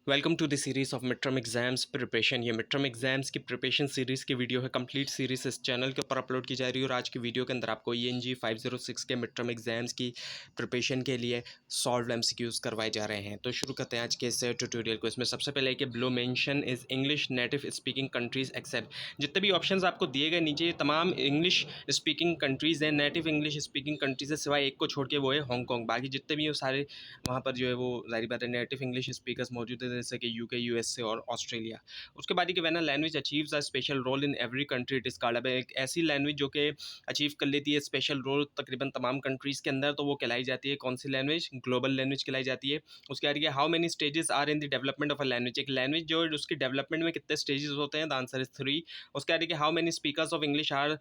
Welcome to the series of mid term exams preparation. ये mid term exams की preparation series की video है। Complete series इस channel के ऊपर अपलोड की जा रही है और आज की वीडियो के अंदर आपको ENG 506 के मिड टर्म एग्जाम्स की प्रिपरेशन के लिए सॉल्व MCQs करवाए जा रहे हैं। तो शुरू करते हैं आज के इस ट्यूटोरियल को। इसमें सबसे पहले कि below mention is English native speaking countries except. जितने भी ऑप्शन आपको दिए गए नीचे तमाम इंग्लिश स्पीकिंग कंट्रीज़ हैं, नेटिव इंग्लिश स्पीकिंग कंट्रीज़ है, सिवाय एक को छोड़ के वो है हांगकॉन्ग। बाकी जितने भी वो सारे वहाँ पर जो है वो ज़ाहिर बात है नेटिव इंग्लिश स्पीकर्स मौजूद है, जैसे कि UK, USA और ऑस्ट्रेलिया। उसके बाद कि when language achieves a special role in every country it is called. अब एक ऐसी लैंग्वेज जो कि अचीव कर लेती है स्पेशल रोल तकरीबन तमाम कंट्रीज़ के अंदर, तो वो कहलाई जाती है कौन सी लैंग्वेज? ग्लोबल लैंग्वेज कहलाई जाती है। उसके बाद how many stages are in the development of a language. एक लैंग्वेज जो है उसकी डेवलपमेंट में कितने स्टेजेस होते हैं? The answer is 3। उसके बाद how many speakers of English are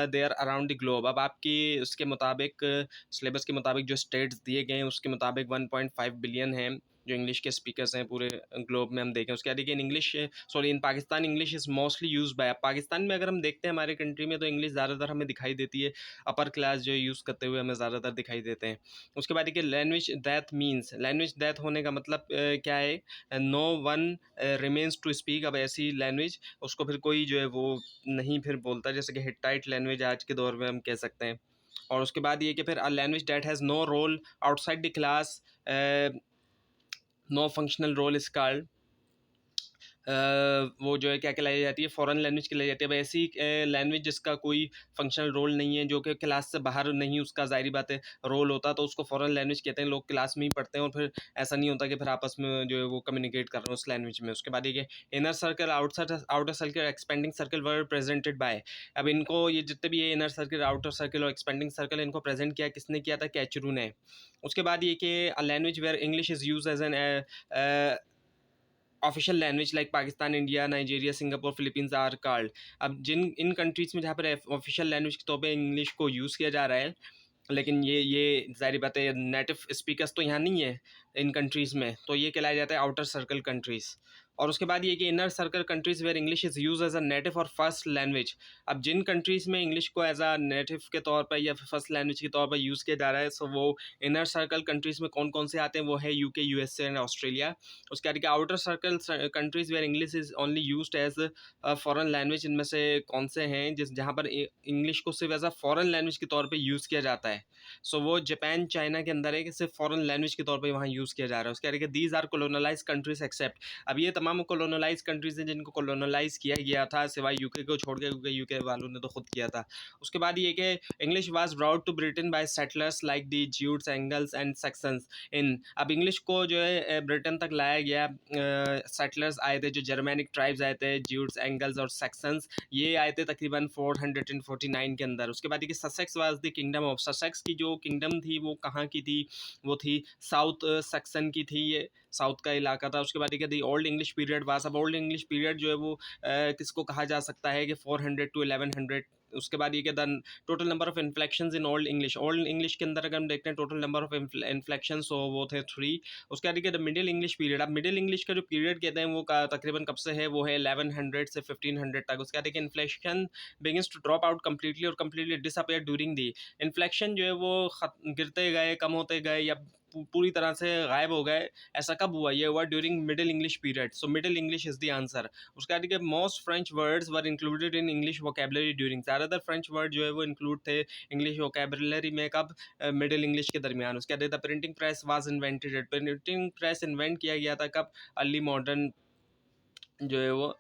there around the globe. अब आपकी उसके मुताबिक सिलेबस के मुताबिक जो स्टेट्स दिए गए हैं उसके मुताबिक 1.5 बिलियन हैं जो इंग्लिश के स्पीकर्स हैं पूरे ग्लोब में। हम देखें उसके बाद in English in Pakistan English is mostly use by. Pakistan में अगर हम देखते हैं हमारे कंट्री में तो इंग्लिश ज़्यादातर हमें दिखाई देती है, अपर क्लास जो यूज़ करते हुए हमें ज़्यादातर दिखाई देते हैं। उसके बाद language that means, language that होने का मतलब क्या है? No one remains to speak. अब ऐसी लैंग्वेज उसको फिर कोई जो है वो नहीं फिर बोलता, जैसे कि हिट्टाइट लैंग्वेज आज के दौर में हम कह सकते हैं। और उसके बाद ये कि फिर a language that has no role outside the class, no functional role is called. वो जो है क्या कहलाई जाती है? फॉरेन लैंग्वेज कहलाई जाती है। अब ऐसी लैंग्वेज जिसका कोई फंक्शनल रोल नहीं है, जो कि क्लास से बाहर नहीं उसका ज़ाहिर बात है रोल होता, तो उसको फॉरेन लैंग्वेज कहते हैं। लोग क्लास में ही पढ़ते हैं और फिर ऐसा नहीं होता कि फिर आपस में जो है वो कम्युनिकेट कर रहे हैं उस लैंग्वेज में। उसके बाद ये inner circle outer circle expanding circle were presented by. अब इनको ये जितने भी ये इनर सर्कल आउटर सर्कल और एक्सपेंडिंग सर्कल इनको प्रेजेंट किया किसने किया था? कैचरू ने। उसके बाद ये कि a language where English is use as an official language like Pakistan, India, Nigeria, Singapore, Philippines are called. अब जिन इन कंट्रीज़ में जहाँ पर ऑफिशियल लैंग्वेज के तौर पे इंग्लिश को यूज़ किया जा रहा है, लेकिन ये ज़ाहिर बात है नेटिव स्पीकर्स तो यहाँ नहीं है इन कंट्रीज़ में, तो ये कहलाया जाता है आउटर सर्कल कंट्रीज़। और उसके बाद ये कि inner circle countries where English is use as a native और फर्स्ट लैंग्वेज। अब जिन कंट्रीज़ में इंग्लिश को एज अ नेटिव के तौर पर या फर्स्ट लैंग्वेज के तौर पर यूज़ किया जा रहा है, सो वो इनर सर्कल कंट्रीज़ में कौन कौन से आते हैं? वो है UK, USA एंड ऑस्ट्रेलिया। उसके बाद outer circle countries where English is only used as foreign language, इनमें से कौन से हैं जिस जहाँ पर इंग्लिश को सिर्फ एज अ फॉरेन लैंग्वेज के तौर पे यूज़ किया जाता है? सो वो जापान, चाइना के अंदर है कि सिर्फ फॉरेन लैंग्वेज के तौर पे वहाँ यूज़ किया जा रहा है। उसके आगे दीज आर कोलोनलाइज कंट्रीज एक्सेप्ट। अब ये तमाम कोलोनलाइज कंट्रीज हैं जिनको कोलोनलाइज किया गया था, सिवाय यूके को छोड़ के, क्योंकि यूके वालों ने तो खुद किया था। उसके बाद ये कि English was brought to Britain by settlers like the Jutes, Angles and Saxons in. अब इंग्लिश को जो है ब्रिटेन तक लाया गया, सेटलर्स आए थे, जो जर्मेनिक ट्राइब्स आए थे, ज्यूट्स, एंगल्स और सेक्सन्स, ये आए थे तकरीबन 449 के अंदर। उसके बाद ये Sussex was the kingdom of. Sussex की जो किंगडम थी वो कहाँ की थी? वो थी साउथ सेक्शन की थी, ये साउथ का इलाका था। उसके बाद ये दी ओल्ड इंग्लिश पीरियड वास। अब ओल्ड इंग्लिश पीरियड जो है वो किसको कहा जा सकता है कि 400 to 1100। उसके बाद ये कि the total number of inflections in old English के अंदर अगर हम देखते हैं टोटल नंबर ऑफ इन्फ्लेक्शंस, तो वो थे 3। उसके बाद द मिडिल इंग्लिश पीरियड। अब मिडिल इंग्लिश का जो पीरियड कहते हैं वो तकरीबन कब से है? वो है 1100 से 1500 तक। उसके बाद inflection begins to drop out completely और completely disappear during the. Inflection जो है वो गिरते गए, कम होते गए या पूरी तरह से गायब हो गए, ऐसा कब हुआ? ये हुआ during middle English period. So middle English is the answer. उसके बाद most French words were included in English vocabulary during. ज़्यादातर फ्रेंच वर्ड जो है वो इंक्लूड थे इंग्लिश वोकेबलरी में कब? मिडिल इंग्लिश के दरमियान। उसके बाद the printing press was invented. Printing press invent किया गया था कब? अर्ली मॉडर्न जो है वो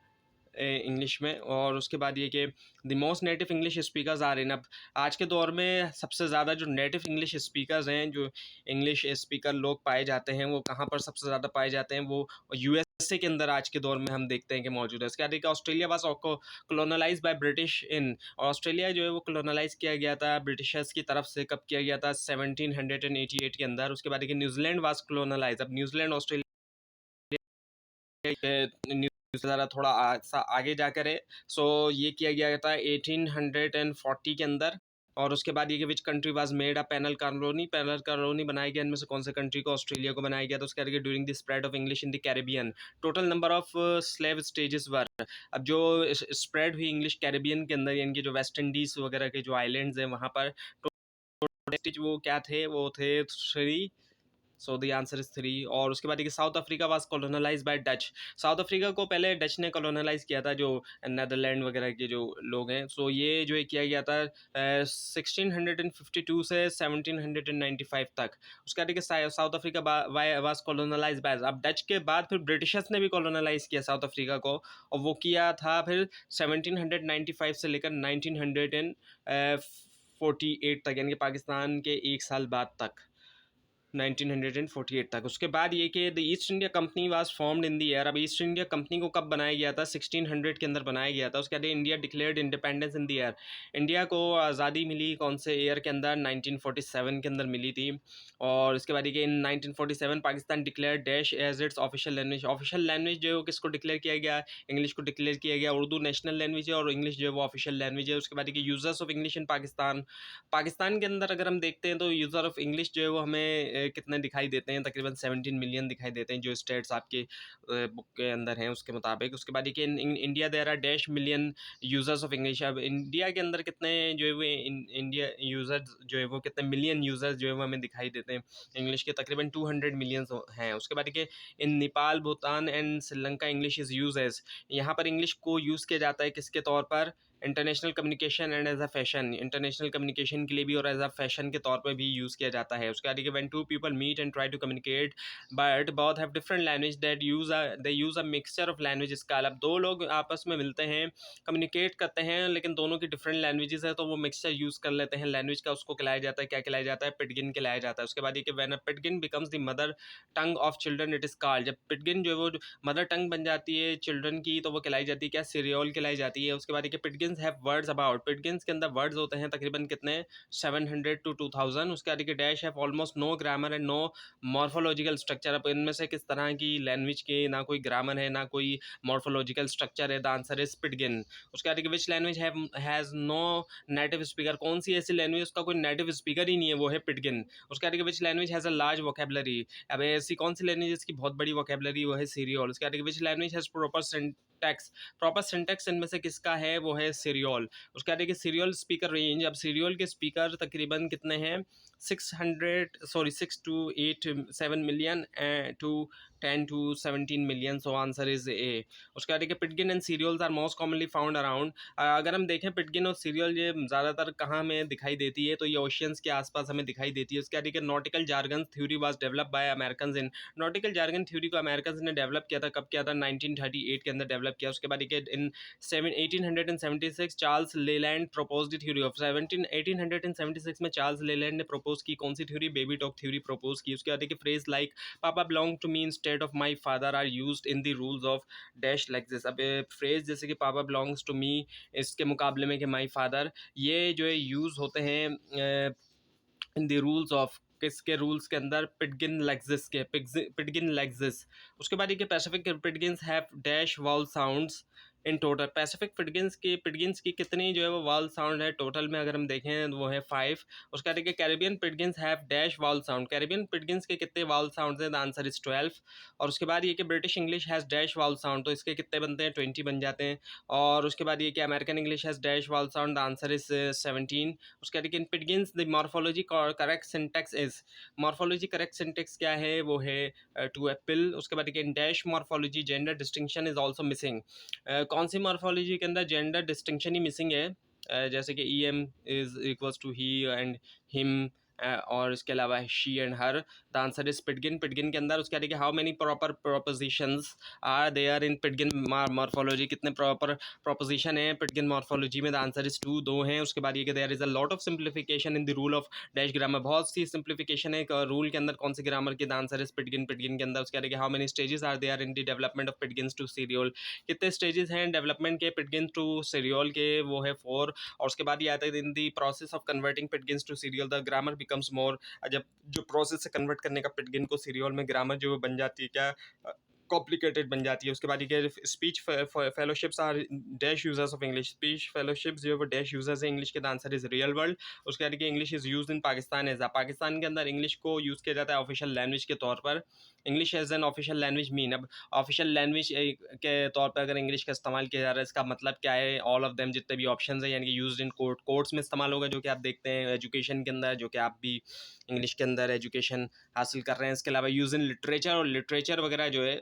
इंग्लिश में। और उसके बाद ये कि the most native English speakers are in. अब आज के दौर में सबसे ज़्यादा जो नेटिव इंग्लिश स्पीकर्स हैं, जो इंग्लिश स्पीकर लोग पाए जाते हैं, वो कहाँ पर सबसे ज़्यादा पाए जाते हैं? वो USA के अंदर आज के दौर में हम देखते हैं कि मौजूद है। इसके बाद Australia was colonise by British in. Australia जो है वो कॉलोनलाइज किया गया था ब्रिटिशर्स की तरफ से। कब किया गया था? 1788 के अंदर। उसके बाद न्यूजीलैंड वाज कॉलोनलाइज। अब न्यूजीलैंड ऑस्ट्रेलिया ज़रा थोड़ा आगे जाकर है। सो ये किया गया था 1840 के अंदर। और उसके बाद ये कि which country was made a panel colony. Panel colony बनाई गया इनमें से कौन से कंट्री को? ऑस्ट्रेलिया को बनाया गया था। उसके आगे during the spread of English in the Caribbean. Total number of slave stages were. अब जो स्प्रेड हुई इंग्लिश कैरेबियन के अंदर, यानी कि जो वेस्ट इंडीज वगैरह के जो आइलैंड्स हैं वहाँ पर, टोटल वो क्या थे? वो थे 3 सो द आंसर इज 3। और उसके बाद देखिए South Africa was colonise by Dutch. South Africa को पहले डच ने कॉलोनलाइज किया था, जो नेदरलैंड वगैरह के जो लोग हैं। सो ये जो है किया गया था 1652 से 1795 तक। उसके बाद देखिए South Africa was colonise bye, अब डच के बाद फिर ब्रिटिशर्स ने भी कॉलोनलाइज किया साउथ अफ्रीका को, और वो किया था फिर 1795 से लेकर 1948 तक, यानी कि पाकिस्तान के एक साल बाद तक, 1948 तक। उसके बाद ये कि the east India company was formed in the year. अब ईस्ट इंडिया कंपनी को कब बनाया गया था? 1600 के अंदर बनाया गया था। उसके बाद India declared independence in the year. India को आज़ादी मिली कौन से ईयर के अंदर? 1947 के अंदर मिली थी। और उसके बाद ये in 1947 Pakistan declare dash as its official language. Official language जो है वो किसको डिक्लेयर किया गया? इंग्लिश को डिक्लेयर किया गया। उर्दू नेशनल लैंग्वेज है और इंग्लिश जो है वो ऑफिशियल लैंग्वेज है। उसके बाद ये यूजर्स ऑफ इंग्लिश इन पाकिस्तान, पाकिस्तान के अंदर अगर हम देखते हैं तो यूज़र ऑफ इंग्लिश जो है वो हमें कितने दिखाई देते हैं? तकरीबन 17 मिलियन दिखाई देते हैं, जो स्टेट्स आपके बुक के अंदर हैं उसके मुताबिक। उसके बाद देखिए in India there are dash million users of English. अब इंडिया के अंदर कितने जो है वो इंडिया यूज़र्स जो है वो कितने मिलियन यूज़र्स जो है वो हमें दिखाई देते हैं इंग्लिश के? तकरीबन 200 मिलियन हैं। उसके बाद देखिए in Nepal, Bhutan and Sri Lanka English is use as, यहाँ पर इंग्लिश को यूज़ किया जाता है किसके तौर पर? International communication and as a fashion. International communication के लिए भी और एज अ फैशन के तौर पर भी यूज़ किया जाता है। उसके बाद when two people meet and try to communicate but both have different language that use a mixture of language का। अब दो लोग आपस में मिलते हैं, कम्युनिकेट करते हैं, लेकिन दोनों की डिफरेंट लैंग्वेजेस है, तो वो मिक्सचर यूज़ कर लेते हैं लैंग्वेज का। उसको खिलाया जाता है, क्या खिलाया जाता है? पिटगिन खिलाया जाता है। उसके बाद ये कि when a pidgin becomes the mother tongue of children it is called. जब पिटगिन जो है वो मदर टंग बन जाती है चिल्ड्रन की, तो वो खिलाई जाती है क्या? सीरियल खिलाई जाती है। उसके बाद देखिए पिटगिन्स हैव वर्ड्स अबाउट, पिटगिन्स के अंदर वर्ड्स होते हैं तकरीबन कितने? 700 to 2000। उसके बाद देखिए dash have almost no grammar and no morphological structure. अब इनमें से किस तरह की लैंग्वेज के ना कोई ग्रामर है ना कोई मॉर्फोलॉजिकल स्ट्रक्चर है? The answer is pidgin. उसके बाद देखिए which language has no native speaker, कौन सी ऐसी लैंग्वेज उसका कोई नेटिव स्पीकर ही नहीं है? वो है पिटगिन। उसके बाद देखिए which language has a large vocabulary, अब ऐसी कौन सी लैंग्वेज जिसकी बहुत बड़ी वोकेबलरी? वो है सीरियल। उसके बाद विच language has proper syntax, proper syntax इनमें से किसका है? वो है सीरियल। उसके बाद देखिए सीरियल स्पीकर रेंज, अब सीरियल के स्पीकर तकरीबन कितने हैं? 6 to 8 7 million to 10 to 17 million. So answer is A. उसके बाद देखिए pidgin and serials are most commonly found around, अगर हम देखें पिटगिन और सीरियल ये ज़्यादातर कहाँ में दिखाई देती है? तो ये ओशियंस के आसपास हमें दिखाई देती है। उसके बाद देखिए nautical jargon theory was develop by American in, nautical jargon theory को अमेरिकन ने डेवलप किया था, कब किया था? 1938 के अंदर डेवलप किया। उसके बाद देखिए in 1876 Charles Leland propose the theory of, 1876 में चार्ल्स लेलैंड ने प्रपोज की कौन सी theory? Baby talk theory propose की। उसके बाद देखिए phrase like papa belong to me instead of my father are used in the rules of dash like this. अब फ्रेज जैसे कि पापा बिलोंग्स टू मी इसके मुकाबले में कि माई फादर, ये जो है यूज़ होते हैं इन द रूल्स ऑफ, किसके रूल्स के अंदर? पिटगिन लेक्सिस के, पिटगिन लेक्सिस। उसके बाद ये Pacific pidgins have dash vowel sounds in total. Pacific pidgins की कितनी जो है वो वाउल साउंड है टोटल में? अगर हम देखें तो वो है 5। उसके बाद देखिए Caribbean pidgins have dash vowel sound, Caribbean pidgins के कितने वाउल साउंड हैं? The answer is 12। और उसके बाद ये कि British English has dash vowel sound, तो इसके कितने बनते हैं? 20 बन जाते हैं। और उसके बाद ये कि American English has dash vowel sound, the answer is 17। उसके बाद in pidgins the morphology correct syntax is, morphology correct syntax क्या है? वो है टू एप्पल। उसके बाद in dash morphology gender distinction is also missing, कौन सी मॉर्फोलॉजी के अंदर जेंडर डिस्टिंक्शन ही मिसिंग है? जैसे कि em is equals to he and him, और इसके अलावा she and her. The answer is pidgin. Pidgin के अंदर उसके देखिए how many proper propositions are there in pidgin morphology, कितने प्रॉपर प्रोपोजिशन है पिटगिन मॉर्फोलॉजी में? द आंसर इज 2, 2 हैं। उसके बाद ये कि there is a lot of simplification in the rule of dash grammar, बहुत सी सिंप्लीफिकेशन है रूल के अंदर, कौन सी ग्रामर की? The answer is pidgin. Pidgin के अंदर उसके देखिए how many stages are there in the development of pidgins to serial, कितने स्टेजेस हैं डेवलपमेंट के पिटगिन टू सीरियल के? वो है 4। और उसके बाद ये आता है in the process of converting pidgins to serial the grammar becomes more, जब जो प्रोसेस है कन्वर्ट करने का पिटगिन को सीरियल में, ग्रामर जो बन जाती है क्या? कॉम्प्लिकेटेड बन जाती है। उसके बाद ये speech fellowships are dash users of English, speech fellowships जो है वो डैश यूजर्स है इंग्लिश के, the answer is real world. उसके बाद English is use in Pakistan as Pakistan के अंदर इंग्लिश को यूज़ किया जाता है ऑफिशियल लैंग्वेज के तौर पर। English as an official language mean, अब ऑफिशियल लैंग्वेज के तौर पर अगर इंग्लिश का इस्तेमाल किया जा रहा है, इसका मतलब क्या है? ऑल ऑफ देम, जितने भी ऑप्शन है, यानी कि यूज इन कोर्ट्स में इस्तेमाल होगा, जो कि आप देखते हैं एजुकेशन के अंदर, जो कि आप भी इंग्लिश के अंदर एजुकेशन हासिल कर रहे हैं। इसके अलावा यूज़ इन लिटरेचर, और लिटरेचर वगैरह जो है